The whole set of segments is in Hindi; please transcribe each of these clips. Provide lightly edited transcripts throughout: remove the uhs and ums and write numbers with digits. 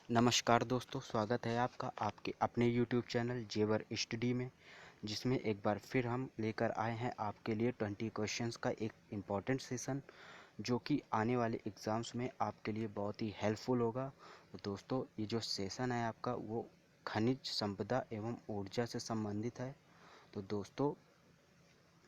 नमस्कार दोस्तों, स्वागत है आपका आपके अपने यूट्यूब चैनल जेवर स्टडी में, जिसमें एक बार फिर हम लेकर आए हैं आपके लिए 20 क्वेश्चंस का एक इम्पॉर्टेंट सेशन, जो कि आने वाले एग्ज़ाम्स में आपके लिए बहुत ही हेल्पफुल होगा। तो दोस्तों, ये जो सेशन है आपका वो खनिज संपदा एवं ऊर्जा से संबंधित है। तो दोस्तों,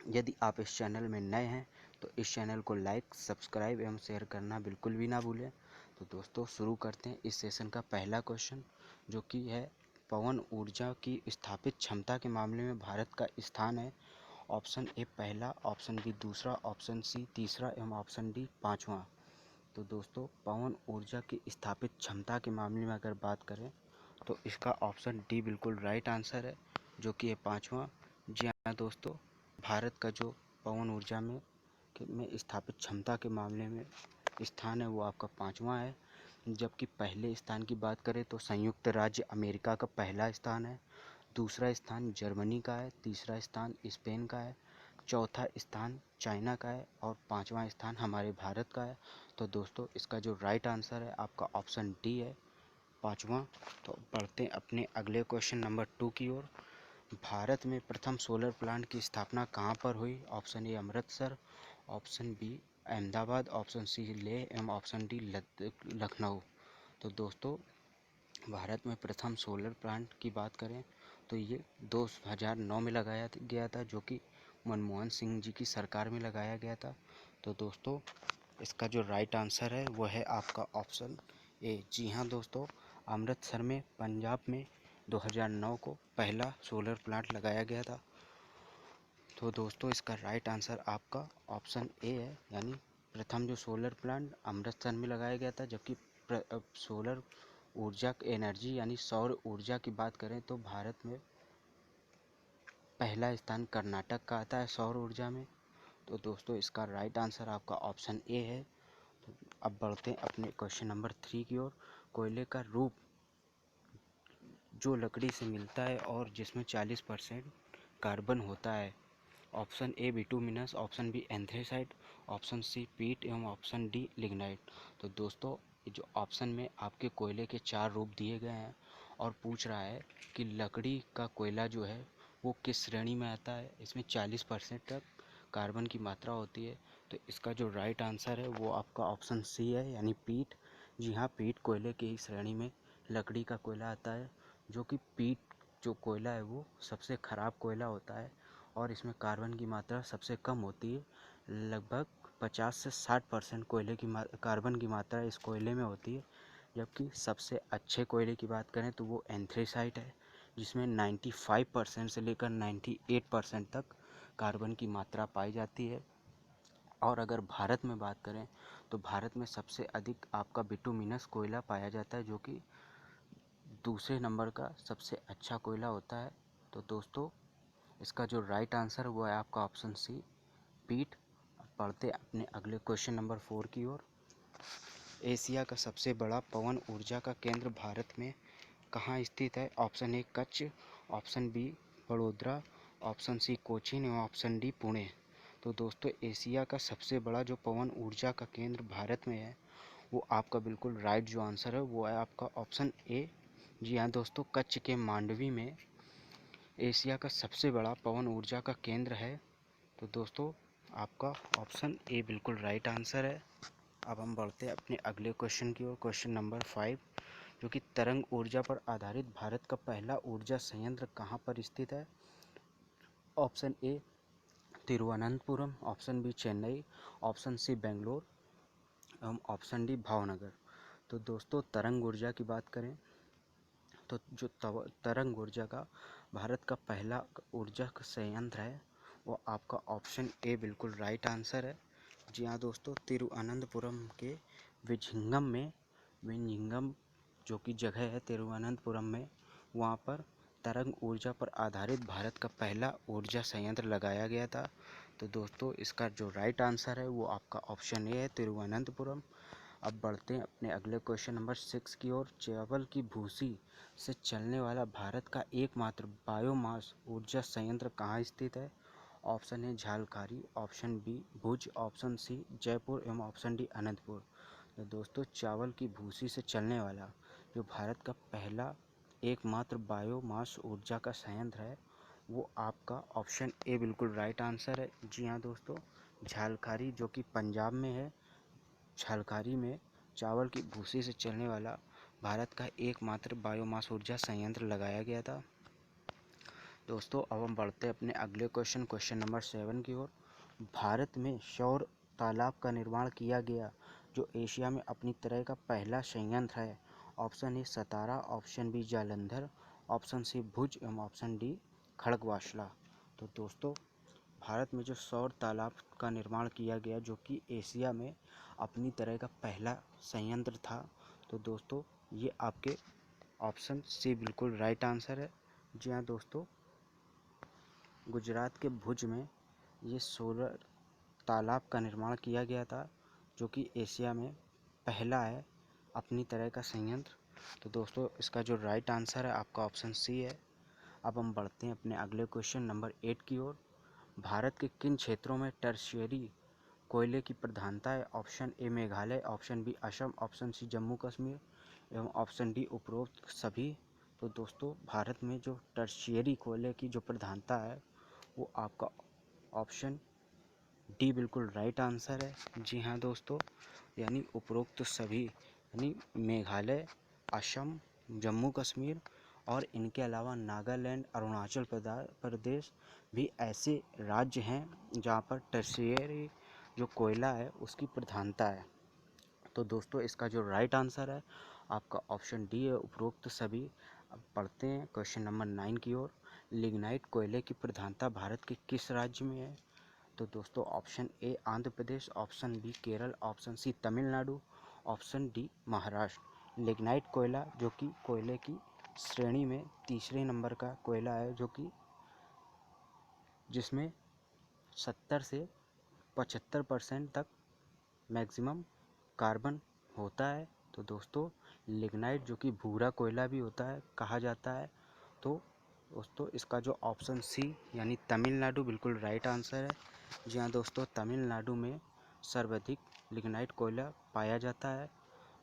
यदि आप इस चैनल में नए हैं तो इस चैनल को लाइक, सब्सक्राइब एवं शेयर करना बिल्कुल भी ना भूलें। तो दोस्तों, शुरू करते हैं इस सेशन का पहला क्वेश्चन, जो कि है पवन ऊर्जा की स्थापित क्षमता के मामले में भारत का स्थान है। ऑप्शन ए पहला, ऑप्शन बी दूसरा, ऑप्शन सी तीसरा एवं ऑप्शन डी पाँचवा। तो दोस्तों, पवन ऊर्जा की स्थापित क्षमता के मामले में अगर बात करें तो इसका ऑप्शन डी बिल्कुल राइट आंसर है, जो कि है पाँचवा। जी हाँ दोस्तों, भारत का जो पवन ऊर्जा में स्थापित क्षमता के मामले में स्थान है वो आपका पाँचवा है। जबकि पहले स्थान की बात करें तो संयुक्त राज्य अमेरिका का पहला स्थान है, दूसरा स्थान जर्मनी का है, तीसरा स्थान स्पेन का है, चौथा स्थान चाइना का है और पांचवा स्थान हमारे भारत का है। तो दोस्तों, इसका जो राइट आंसर है आपका ऑप्शन डी है, पाँचवा। तो बढ़ते हैं अपने अगले क्वेश्चन नंबर 2 की ओर। भारत में प्रथम सोलर प्लांट की स्थापना कहाँ पर हुई? Option A Amritsar, option B Ahmedabad, option C Leh एवं ऑप्शन डी लखनऊ। तो दोस्तों, भारत में प्रथम सोलर प्लांट की बात करें तो ये 2009 में लगाया गया था, जो कि मनमोहन सिंह जी की सरकार में लगाया गया था। तो दोस्तों, इसका जो राइट आंसर है वो है आपका ऑप्शन ए। जी हाँ दोस्तों, अमृतसर में पंजाब में 2009 को पहला सोलर प्लांट लगाया गया था। तो दोस्तों, इसका राइट आंसर आपका ऑप्शन ए है, यानी प्रथम जो सोलर प्लांट अमृतसर में लगाया गया था। जबकि सोलर ऊर्जा एनर्जी यानी सौर ऊर्जा की बात करें तो भारत में पहला स्थान कर्नाटक का आता है सौर ऊर्जा में। तो दोस्तों, इसका राइट आंसर आपका ऑप्शन ए है। तो अब बढ़ते हैं अपने क्वेश्चन नंबर 3 की ओर। कोयले का रूप जो लकड़ी से मिलता है और जिसमें 40% कार्बन होता है। Option A bituminous, option B anthracite, option C peat एवं ऑप्शन डी लिग्नाइट। तो दोस्तों, ये जो ऑप्शन में आपके कोयले के 4 रूप दिए गए हैं और पूछ रहा है कि लकड़ी का कोयला जो है वो किस श्रेणी में आता है। इसमें 40% तक कार्बन की मात्रा होती है। तो इसका जो राइट आंसर है वो आपका ऑप्शन सी है, यानी पीट। जी हाँ, पीट कोयले की ही श्रेणी में लकड़ी का कोयला आता है, जो कि पीट जो कोयला है वो सबसे ख़राब कोयला होता है और इसमें कार्बन की मात्रा सबसे कम होती है। लगभग 50 से 60% कोयले की कार्बन की मात्रा इस कोयले में होती है। जबकि सबसे अच्छे कोयले की बात करें तो वो एंथ्रेसाइट है, जिसमें 95% से लेकर 98% तक कार्बन की मात्रा पाई जाती है। और अगर भारत में बात करें तो भारत में सबसे अधिक आपका बिटुमिनस कोयला पाया जाता है, जो कि दूसरे नंबर का सबसे अच्छा कोयला होता है। तो दोस्तों, इसका जो राइट आंसर है वो है आपका ऑप्शन सी पीट। अब बढ़ते अपने अगले क्वेश्चन नंबर 4 की ओर। एशिया का सबसे बड़ा पवन ऊर्जा का केंद्र भारत में कहाँ स्थित है? Option A Kutch, option B बड़ोदरा, ऑप्शन सी कोचीन एवं ऑप्शन डी पुणे। तो दोस्तों, एशिया का सबसे बड़ा जो पवन ऊर्जा का केंद्र भारत में है वो आपका बिल्कुल राइट जो आंसर है वो है आपका ऑप्शन ए। जी हाँ दोस्तों, कच्छ के मांडवी में एशिया का सबसे बड़ा पवन ऊर्जा का केंद्र है। तो दोस्तों, आपका ऑप्शन ए बिल्कुल राइट आंसर है। अब हम बढ़ते हैं अपने अगले क्वेश्चन की ओर, क्वेश्चन नंबर 5, जो कि तरंग ऊर्जा पर आधारित भारत का पहला ऊर्जा संयंत्र कहाँ पर स्थित है? Option A Thiruvananthapuram, option B Chennai, option C Bangalore एवं ऑप्शन डी भावनगर। तो दोस्तों, तरंग ऊर्जा की बात करें तो जो तरंग ऊर्जा का भारत का पहला ऊर्जा संयंत्र है वो आपका ऑप्शन ए बिल्कुल राइट आंसर है। जी हाँ दोस्तों, तिरुवनंतपुरम के विजिंगम जो कि जगह है तिरुवनंतपुरम में, वहाँ पर तरंग ऊर्जा पर आधारित भारत का पहला ऊर्जा संयंत्र लगाया गया था। तो दोस्तों, इसका जो राइट आंसर है वो आपका ऑप्शन ए है, तिरुवनंतपुरम। अब बढ़ते हैं अपने अगले क्वेश्चन नंबर 6 की ओर। चावल की भूसी से चलने वाला भारत का एकमात्र बायोमास ऊर्जा संयंत्र कहाँ स्थित है? Option A Jhalkari, option B Bhuj, option C Jaipur एवं ऑप्शन डी अनंतपुर। तो दोस्तों, चावल की भूसी से चलने वाला जो भारत का पहला एकमात्र बायोमास ऊर्जा का संयंत्र है वो आपका ऑप्शन ए बिल्कुल राइट आंसर है। जी हाँ दोस्तों, झालखारी जो कि पंजाब में है, झालखारी में चावल की भूसी से चलने वाला भारत का एकमात्र बायोमास ऊर्जा संयंत्र लगाया गया था। दोस्तों अब हम बढ़ते हैं अपने अगले क्वेश्चन नंबर 7 की ओर। भारत में सौर तालाब का निर्माण किया गया जो एशिया में अपनी तरह का पहला संयंत्र है। Option A Satara, option B Jalandhar, option C Bhuj एवं ऑप्शन डी खड़गवासला। तो दोस्तों भारत में जो सौर तालाब का निर्माण किया गया जो कि एशिया में अपनी तरह का पहला संयंत्र था, तो दोस्तों ये आपके ऑप्शन सी बिल्कुल राइट आंसर है। जी हाँ दोस्तों, गुजरात के भुज में ये सोलर तालाब का निर्माण किया गया था जो कि एशिया में पहला है अपनी तरह का संयंत्र। तो दोस्तों इसका जो राइट आंसर है आपका ऑप्शन सी है। अब हम बढ़ते हैं अपने अगले क्वेश्चन नंबर 8 की ओर। भारत के किन क्षेत्रों में टर्शियरी कोयले की प्रधानता है? Option A Meghalaya, option B Assam, option C Jammu Kashmir एवं ऑप्शन डी उपरोक्त सभी। तो दोस्तों भारत में जो टर्शियरी कोयले की जो प्रधानता है वो आपका ऑप्शन डी बिल्कुल राइट आंसर है। जी हाँ दोस्तों, यानी उपरोक्त सभी यानी मेघालय, असम, जम्मू कश्मीर और इनके अलावा नागालैंड, अरुणाचल प्रदेश भी ऐसे राज्य हैं जहाँ पर टर्शियरी जो कोयला है उसकी प्रधानता है। तो दोस्तों इसका जो राइट आंसर है आपका ऑप्शन डी है, उपरोक्त सभी। अब पढ़ते हैं क्वेश्चन नंबर 9 की ओर। लिग्नाइट कोयले की प्रधानता भारत के किस राज्य में है? तो दोस्तों option A Andhra Pradesh, option B Kerala, option C Tamil Nadu, option D Maharashtra. Lignite कोयला जो कि कोयले की श्रेणी में तीसरे नंबर का कोयला है जो कि जिसमें 70 से 75% तक मैक्सिमम कार्बन होता है। तो दोस्तों लिग्नाइट जो कि भूरा कोयला भी होता है कहा जाता है। तो दोस्तों इसका जो ऑप्शन सी यानी तमिलनाडु बिल्कुल राइट आंसर है। जी हाँ दोस्तों, तमिलनाडु में सर्वाधिक लिग्नाइट कोयला पाया जाता है।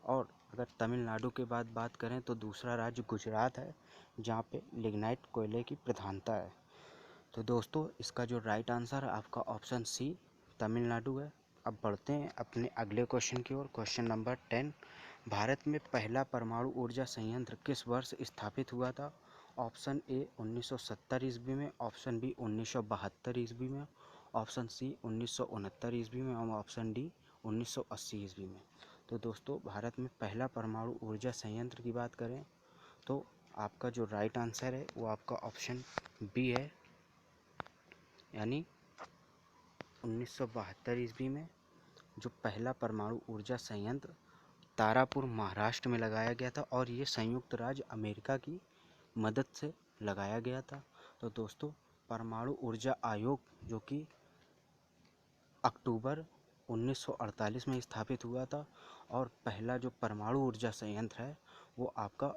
और अगर तमिलनाडु के बाद बात करें तो दूसरा राज्य गुजरात है जहाँ पे लिग्नाइट कोयले की प्रधानता है। तो दोस्तों इसका जो राइट आंसर है आपका ऑप्शन सी तमिलनाडु है। अब बढ़ते हैं अपने अगले क्वेश्चन की ओर। Question number 10। भारत में पहला परमाणु ऊर्जा संयंत्र किस वर्ष स्थापित हुआ था? ऑप्शन ए 1970 ईस्वी में, ऑप्शन बी 1972 ईस्वी में, ऑप्शन सी 1969 ईस्वी में और ऑप्शन डी 1980 ईस्वी में। तो दोस्तों भारत में पहला परमाणु ऊर्जा संयंत्र की बात करें तो आपका जो राइट आंसर है वो आपका ऑप्शन बी है, यानी 1972 ईस्वी में जो पहला परमाणु ऊर्जा संयंत्र तारापुर महाराष्ट्र में लगाया गया था और ये संयुक्त राज्य अमेरिका की मदद से लगाया गया था। तो दोस्तों परमाणु ऊर्जा आयोग जो कि अक्टूबर 1948 में स्थापित हुआ था और पहला जो परमाणु ऊर्जा संयंत्र है वो आपका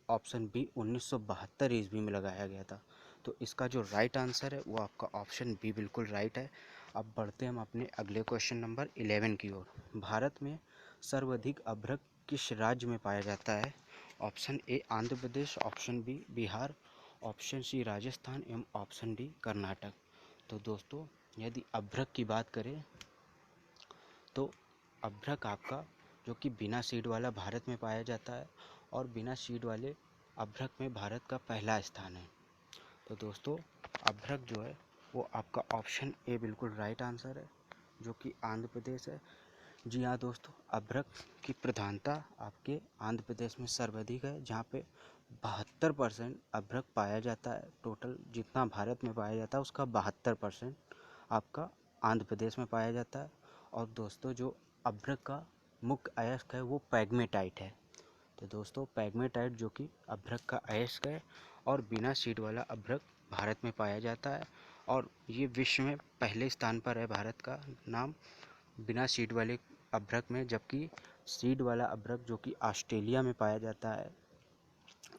ऑप्शन बी 1972 ईस्वी में लगाया गया था। तो इसका जो राइट आंसर है वो आपका ऑप्शन बी बिल्कुल राइट है। अब बढ़ते हैं हम अपने अगले क्वेश्चन नंबर 11 की ओर। भारत में सर्वाधिक अभ्रक किस राज्य में पाया जाता है? Option A Andhra Pradesh, option B Bihar, option C Rajasthan एवं ऑप्शन डी कर्नाटक। तो दोस्तों यदि अभ्रक की बात करें तो अभ्रक आपका जो कि बिना सीड वाला भारत में पाया जाता है और बिना सीड वाले अभ्रक में भारत का पहला स्थान है। तो दोस्तों अभ्रक जो है वो आपका ऑप्शन ए बिल्कुल राइट आंसर है जो कि आंध्र प्रदेश है। जी हाँ दोस्तों, अभ्रक की प्रधानता आपके आंध्र प्रदेश में सर्वाधिक है जहाँ पे 72% अभ्रक पाया जाता है। टोटल जितना भारत में पाया जाता है उसका 72% आपका आंध्र प्रदेश में पाया जाता है। और दोस्तों जो अभ्रक का मुख्य अयस्क है वो पैग्मेटाइट है। तो दोस्तों पैग्मेटाइट जो कि अभ्रक का अयस्क है और बिना सीड वाला अभ्रक भारत में पाया जाता है और ये विश्व में पहले स्थान पर है भारत का नाम बिना सीड वाले अभ्रक में, जबकि सीड वाला अभ्रक जो कि ऑस्ट्रेलिया में पाया जाता है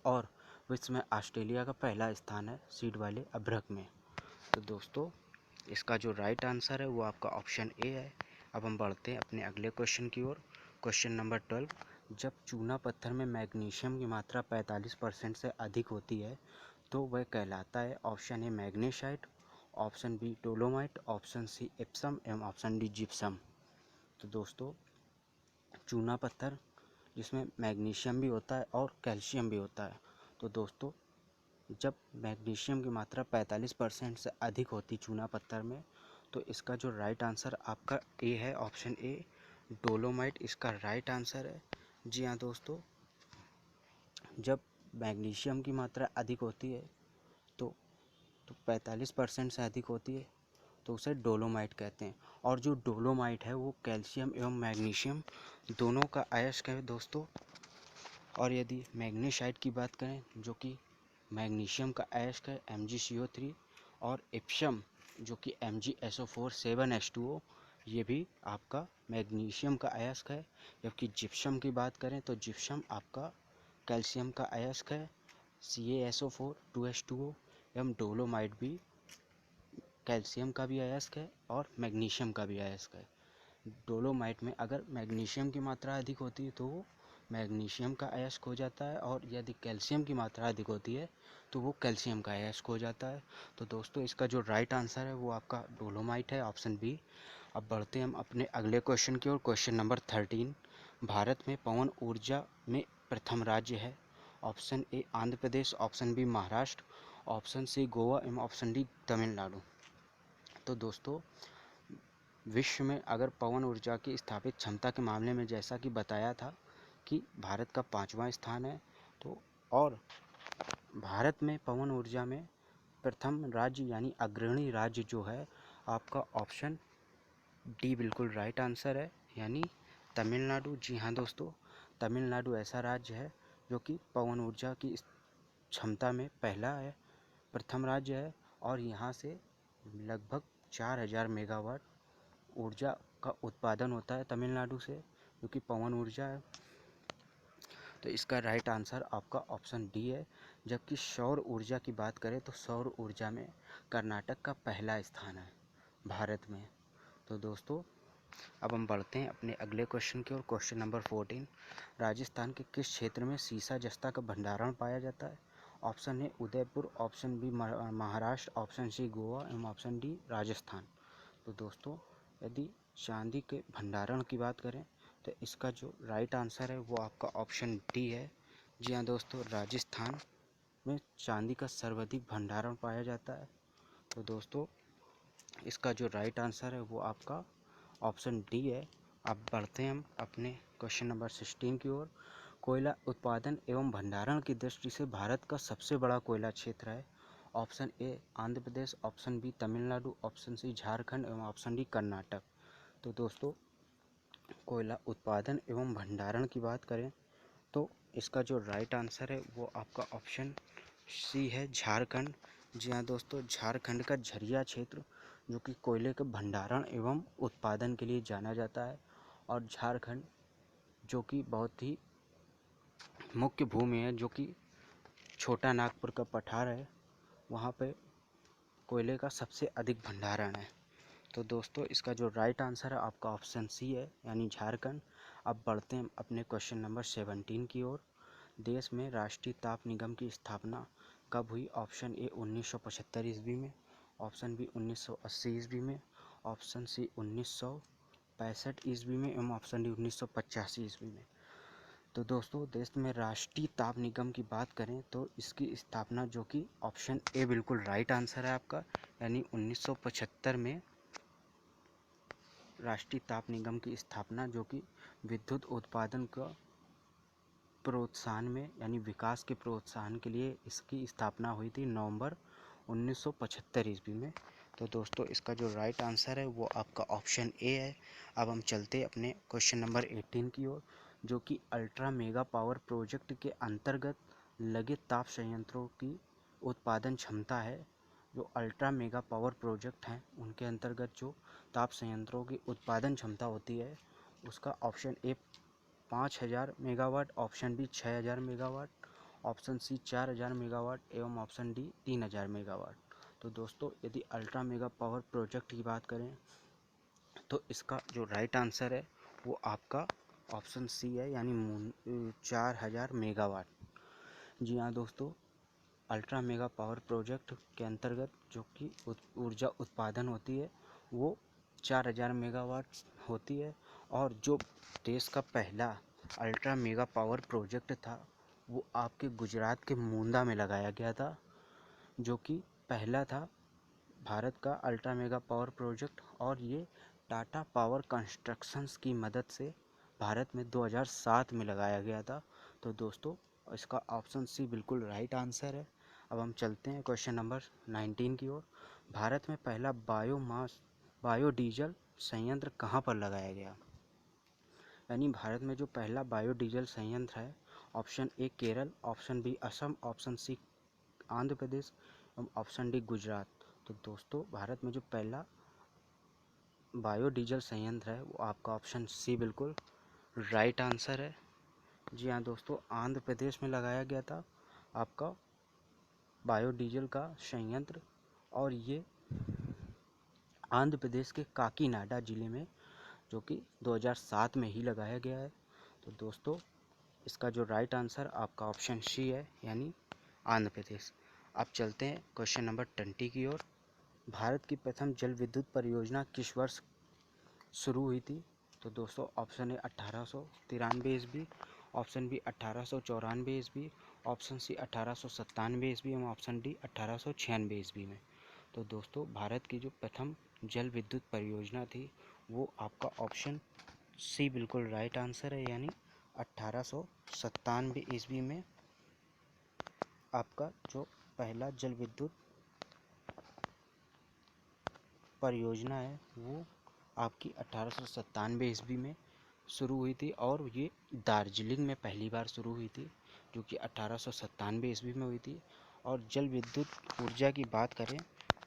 और विश्व में ऑस्ट्रेलिया का पहला स्थान है सीड वाले अभ्रक में। तो दोस्तों इसका जो राइट आंसर है वो आपका ऑप्शन ए है। अब हम बढ़ते हैं अपने अगले क्वेश्चन की ओर। Question number 12। जब चूना पत्थर में मैग्नीशियम की मात्रा 45% से अधिक होती है तो वह कहलाता है option A magnesite, option B dolomite, option C Epsom एवं ऑप्शन डी जिप्सम। तो दोस्तों चूना पत्थर जिसमें मैग्नीशियम भी होता है और कैल्शियम भी होता है, तो दोस्तों जब मैग्नीशियम की मात्रा 45% से अधिक होती चूना पत्थर में तो इसका जो राइट आंसर आपका ए है, ऑप्शन ए डोलोमाइट इसका राइट आंसर है। जी हाँ दोस्तों, जब मैग्नीशियम की मात्रा अधिक होती है तो 45% से अधिक होती है तो उसे डोलोमाइट कहते हैं। और जो डोलोमाइट है वो कैल्शियम एवं मैग्नीशियम दोनों का अयस्क है दोस्तों। और यदि मैग्नेसाइट की बात करें जो कि मैग्नीशियम का अयस्क है MgCO3, और एप्सम जो कि MgSO4 7H2O ये भी आपका मैग्नीशियम का अयस्क है। जबकि जिप्सम की बात करें तो जिप्सम आपका कैल्शियम का अयस्क है CaSO4 2H2O एवं डोलोमाइट भी कैल्शियम का भी अयस्क है और मैग्नीशियम का भी अयस्क है। डोलोमाइट में अगर मैग्नीशियम की मात्रा अधिक होती है तो वो मैग्नीशियम का अयस्क हो जाता है, और यदि कैल्शियम की मात्रा अधिक होती है तो वो कैल्शियम का अयस्क हो जाता है। तो दोस्तों इसका जो राइट आंसर है वो आपका डोलोमाइट है, ऑप्शन बी। अब बढ़ते हैं हम अपने अगले क्वेश्चन की ओर। क्वेश्चन नंबर 13, भारत में पवन ऊर्जा में प्रथम राज्य है। Option A Andhra Pradesh, option B Maharashtra, option C Goa एवं ऑप्शन डी तमिलनाडु। तो दोस्तों विश्व में अगर पवन ऊर्जा की स्थापित क्षमता के मामले में जैसा कि बताया था कि भारत का 5वां स्थान है, तो और भारत में पवन ऊर्जा में प्रथम राज्य यानी अग्रणी राज्य जो है आपका ऑप्शन डी बिल्कुल राइट आंसर है, यानी तमिलनाडु। जी हाँ दोस्तों, तमिलनाडु ऐसा राज्य है जो कि पवन ऊर्जा की क्षमता में पहला है, प्रथम राज्य है, और यहाँ से लगभग 4000 मेगावाट ऊर्जा का उत्पादन होता है तमिलनाडु से, जो कि पवन ऊर्जा है। तो इसका राइट आंसर आपका ऑप्शन डी है। जबकि सौर ऊर्जा की बात करें तो सौर ऊर्जा में कर्नाटक का पहला स्थान है भारत में। तो दोस्तों अब हम बढ़ते हैं अपने अगले क्वेश्चन की ओर। क्वेश्चन नंबर 14, राजस्थान के किस क्षेत्र में सीसा जस्ता का भंडारण पाया जाता है। Option A Udaipur, option B Maharashtra, option C Goa एवं ऑप्शन डी राजस्थान। तो दोस्तों यदि चांदी के भंडारण की बात करें तो इसका जो राइट आंसर है वो आपका ऑप्शन डी है। जी हाँ दोस्तों, राजस्थान में चांदी का सर्वाधिक भंडारण पाया जाता है। तो दोस्तों इसका जो राइट आंसर है वो आपका ऑप्शन डी है। अब बढ़ते हैं हम अपने क्वेश्चन नंबर 16 की ओर। कोयला उत्पादन एवं भंडारण की दृष्टि से भारत का सबसे बड़ा कोयला क्षेत्र है। Option A Andhra Pradesh, option B Tamil Nadu, option C Jharkhand एवं ऑप्शन डी कर्नाटक। तो दोस्तों कोयला उत्पादन एवं भंडारण की बात करें तो इसका जो राइट आंसर है वो आपका ऑप्शन सी है झारखंड। जी हाँ दोस्तों, झारखंड का झरिया क्षेत्र जो कि कोयले के भंडारण एवं उत्पादन के लिए जाना जाता है, और झारखंड जो कि बहुत ही मुख्य भूमि है, जो कि छोटा नागपुर का पठार है, वहाँ पे कोयले का सबसे अधिक भंडारण है। तो दोस्तों इसका जो राइट आंसर है आपका ऑप्शन सी है, यानी झारखंड। अब बढ़ते हैं अपने क्वेश्चन नंबर 17 की ओर। देश में राष्ट्रीय ताप निगम की स्थापना कब हुई। ऑप्शन ए 1975 ईस्वी में, ऑप्शन बी 1980 ईस्वी में, ऑप्शन सी 1965 ईस्वी में एवं ऑप्शन डी 1985 ईस्वी में। तो दोस्तों देश में राष्ट्रीय ताप निगम की बात करें तो इसकी स्थापना जो कि ऑप्शन ए बिल्कुल राइट आंसर है आपका, यानी 1975 में राष्ट्रीय ताप निगम की स्थापना जो कि विद्युत उत्पादन का प्रोत्साहन में यानी विकास के प्रोत्साहन के लिए इसकी स्थापना हुई थी नवंबर 1975 ईस्वी में। तो दोस्तों इसका जो राइट आंसर है वो आपका ऑप्शन ए है। अब हम चलते हैं अपने क्वेश्चन नंबर 18 की ओर, जो कि अल्ट्रा मेगा पावर प्रोजेक्ट के अंतर्गत लगे ताप संयंत्रों की उत्पादन क्षमता है। जो अल्ट्रा मेगा पावर प्रोजेक्ट हैं उनके अंतर्गत जो ताप संयंत्रों की उत्पादन क्षमता होती है उसका option A 5000 megawatt, option B 6000 megawatt, option C 4000 megawatt एवं ऑप्शन डी 3000 मेगावाट। तो दोस्तों यदि अल्ट्रा मेगा पावर प्रोजेक्ट की बात करें तो इसका जो राइट आंसर है वो आपका ऑप्शन सी है, यानी 4000 मेगावाट। जी हाँ दोस्तों, अल्ट्रा मेगा पावर प्रोजेक्ट के अंतर्गत जो कि ऊर्जा उत्पादन होती है वो 4000 मेगावाट होती है। और जो देश का पहला अल्ट्रा मेगा पावर प्रोजेक्ट था वो आपके गुजरात के मूंदा में लगाया गया था, जो कि पहला था भारत का अल्ट्रा मेगा पावर प्रोजेक्ट। और ये टाटा पावर कंस्ट्रक्शंस की मदद से भारत में 2007 में लगाया गया था। तो दोस्तों इसका ऑप्शन सी बिल्कुल राइट आंसर है। अब हम चलते हैं क्वेश्चन नंबर 19 की ओर। भारत में पहला बायोडीजल संयंत्र कहाँ पर लगाया गया? यानी भारत में जो पहला बायोडीजल संयंत्र है, option A Kerala, option B Assam, option C Andhra Pradesh, option D Gujarat. तो दोस्तों भारत में जो पहला बायोडीजल संयंत्र है वो आपका ऑप्शन सी बिल्कुल राइट आंसर है। जी हाँ दोस्तों, आंध्र प्रदेश में लगाया गया था आपका बायोडीजल का संयंत्र, और ये आंध्र प्रदेश के काकीनाडा ज़िले में, जो कि 2007 में ही लगाया गया है। तो दोस्तों इसका जो राइट आंसर आपका ऑप्शन सी है, यानी आंध्र प्रदेश। अब चलते हैं क्वेश्चन नंबर 20 की ओर। भारत की प्रथम जल विद्युत परियोजना किस वर्ष शुरू हुई थी? तो दोस्तों ऑप्शन ए 1893 ईस्वी, ऑप्शन बी 1894 ईस्वी, ऑप्शन सी 1897 ईस्वी और ऑप्शन डी 1896 ईस्वी में। तो दोस्तों भारत की जो प्रथम जल विद्युत परियोजना थी वो आपका ऑप्शन सी बिल्कुल राइट आंसर है, यानी 1897 ईस्वी में आपका जो पहला जल विद्युत परियोजना है वो आपकी 1897 ईस्वी में शुरू हुई थी। और ये दार्जिलिंग में पहली बार शुरू हुई थी, जो कि 1897 ईस्वी में हुई थी। और जल विद्युत ऊर्जा की बात करें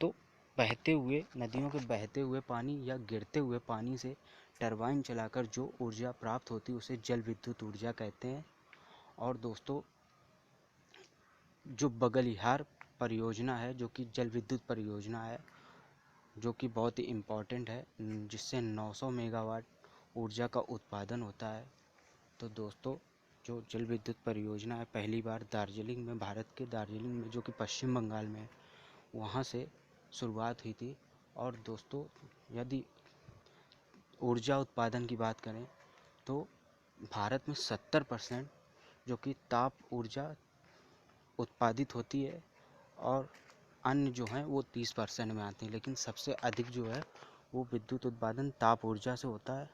तो बहते हुए नदियों के बहते हुए पानी या गिरते हुए पानी से टरबाइन चलाकर जो ऊर्जा प्राप्त होती है उसे जल विद्युत ऊर्जा कहते हैं। और दोस्तों जो बगलिहार परियोजना है, जो कि जल विद्युत परियोजना है, जो कि बहुत ही इम्पोर्टेंट है, जिससे 900 मेगावाट ऊर्जा का उत्पादन होता है। तो दोस्तों जो जल विद्युत परियोजना है पहली बार दार्जिलिंग में, भारत के दार्जिलिंग में, जो कि पश्चिम बंगाल में है, वहाँ से शुरुआत हुई थी। और दोस्तों यदि ऊर्जा उत्पादन की बात करें तो भारत में 70% जो कि ताप ऊर्जा उत्पादित होती है, और अन्य जो हैं वो 30% में आती हैं, लेकिन सबसे अधिक जो है वो विद्युत उत्पादन ताप ऊर्जा से होता है।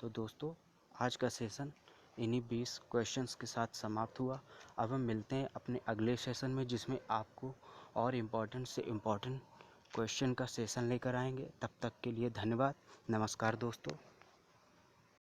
तो दोस्तों आज का सेशन इन्हीं 20 क्वेश्चंस के साथ समाप्त हुआ। अब हम मिलते हैं अपने अगले सेशन में, जिसमें आपको और इम्पोर्टेंट से इम्पोर्टेंट क्वेश्चन का सेशन लेकर आएंगे। तब तक के लिए धन्यवाद। नमस्कार दोस्तों।